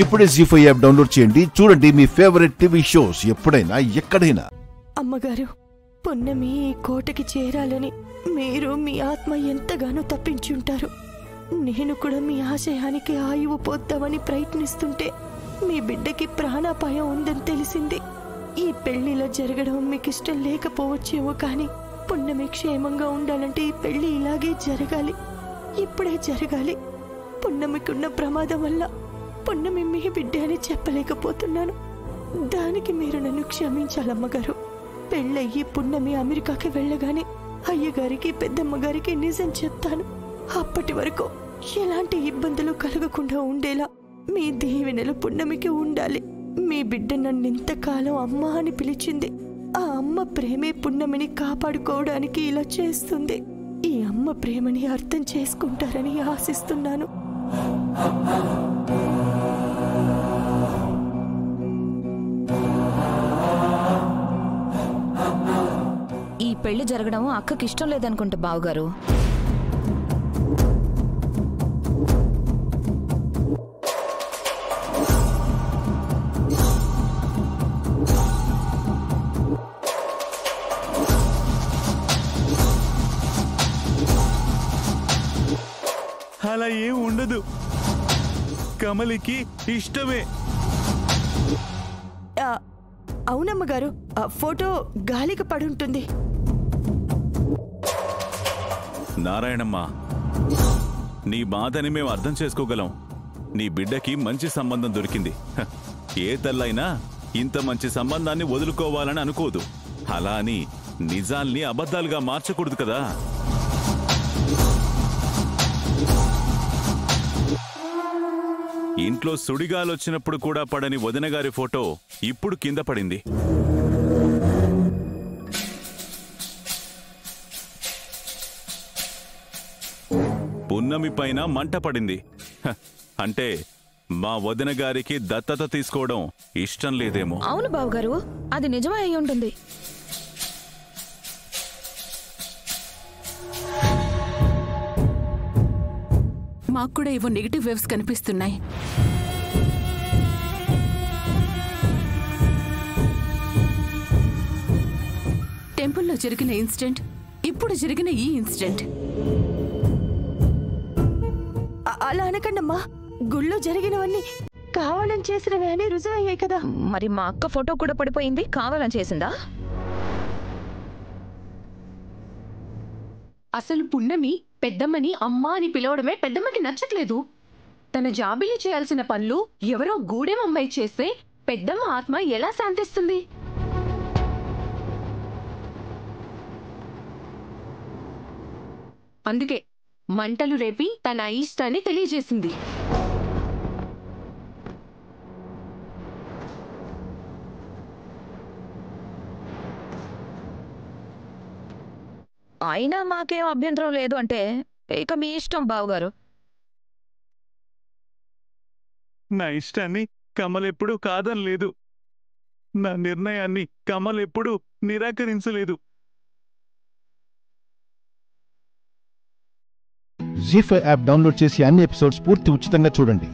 ఇప్పుడే జీ5 app download చేయండి. చూడండి మీ ఫేవరెట్ టీవీ షోస్ ఎప్పుడైనా ఎక్కడైనా. అమ్మగారు, పున్నమి ఈ కోటకి చేరాలని మీరు మీ ఆత్మ ఎంతగానో తప్పించుంటారు. నేను కూడా మీ ఆశయానికి ఆయువు పోద్దామని ప్రయత్నిస్తుంటే మీ బిడ్డకి ప్రాణాపాయం ఉందని తెలిసింది. ఈ పెళ్లిలా జరగడం మీకు ఇష్టం లేకపోవచ్చేమో, కానీ పున్నమి క్షేమంగా ఉండాలంటే ఈ పెళ్లి ఇలాగే జరగాలి, ఇప్పుడే జరగాలి. పున్నమికున్న ప్రమాదం వల్ల పున్నమి మీ బిడ్డ అని చెప్పలేకపోతున్నాను. దానికి మీరు నన్ను క్షమించాలమ్మగారు. పెళ్ళయ్యి పున్నమి అమెరికాకి వెళ్ళగానే అయ్యగారికి పెద్దమ్మగారికి నిజం చెప్తాను. అప్పటి వరకు ఎలాంటి ఇబ్బందులు కలగకుండా ఉండేలా మీ దీవెనలు పున్నమికి ఉండాలి. మీ బిడ్డ నన్నింతకాలం అమ్మ అని పిలిచింది. ఆ అమ్మ ప్రేమే పున్నమిని కాపాడుకోవడానికి ఇలా చేస్తుంది. ఈ అమ్మ ప్రేమని అర్థం చేసుకుంటారని ఆశిస్తున్నాను. ఈ పెళ్లి జరగడం అక్కకి ఇష్టం లేదనుకుంటా బావగారు. అలా ఏం ఉండదు, కమలికి ఇష్టమే. అవునమ్మగారు, ఫోటో గాలికి పడుంటుంది. నారాయణమ్మ, నీ బాధని మేము అర్థం చేసుకోగలం. నీ బిడ్డకి మంచి సంబంధం దొరికింది. ఏ తల్లైనా ఇంత మంచి సంబంధాన్ని వదులుకోవాలని అనుకోదు. అలా అని నిజాల్ని అబద్ధాలుగా మార్చకూడదు కదా. ఇంట్లో సుడిగాలొచ్చినప్పుడు కూడా పడని వదినగారి ఫోటో ఇప్పుడు కింద పడింది. పున్నమి పైన మంట పడింది. అంటే మా వదిన గారికి దత్తత తీసుకోవడం ఇష్టం లేదేమో. అవును బావగారు, అది నిజమే అయి ఉంటుంది. మాకు కూడా ఏవో నెగిటివ్ వేవ్స్ కనిపిస్తున్నాయి. టెంపుల్లో జరిగిన ఇన్సిడెంట్, ఇప్పుడు జరిగిన ఈ ఇన్సిడెంట్. అలా అనకండమ్మా, గుళ్ళో జరిగినవన్నీ కావాలని చేసినవే అని రుజువయ్యాయి కదా. మరి మా అక్క ఫోటో కూడా పడిపోయింది, కావాలని చేసిందా? అసలు పున్నమి పెద్దమ్మని అమ్మ అని పిలవడమే పెద్దమ్మకి నచ్చట్లేదు. తన జాబిలి చేయాల్సిన పనులు ఎవరో గూడెం అమ్మాయి చేస్తే పెద్దమ్మ ఆత్మ ఎలా శాంతిస్తుంది? అందుకే మంటలు రేపి తన ఇష్టాన్ని తెలియజేసింది. అయినా మాకేం అభ్యంతరం లేదు అంటే ఇక మీ ఇష్టం బావగారు. నా ఇష్టాన్ని కమల్ ఎప్పుడూ కాదనలేదు. నా నిర్ణయాన్ని కమల్ ఎప్పుడూ నిరాకరించలేదు. జీ5 యాప్ డౌన్లోడ్ చేసి అన్ని ఎపిసోడ్స్ పూర్తి ఉచితంగా చూడండి.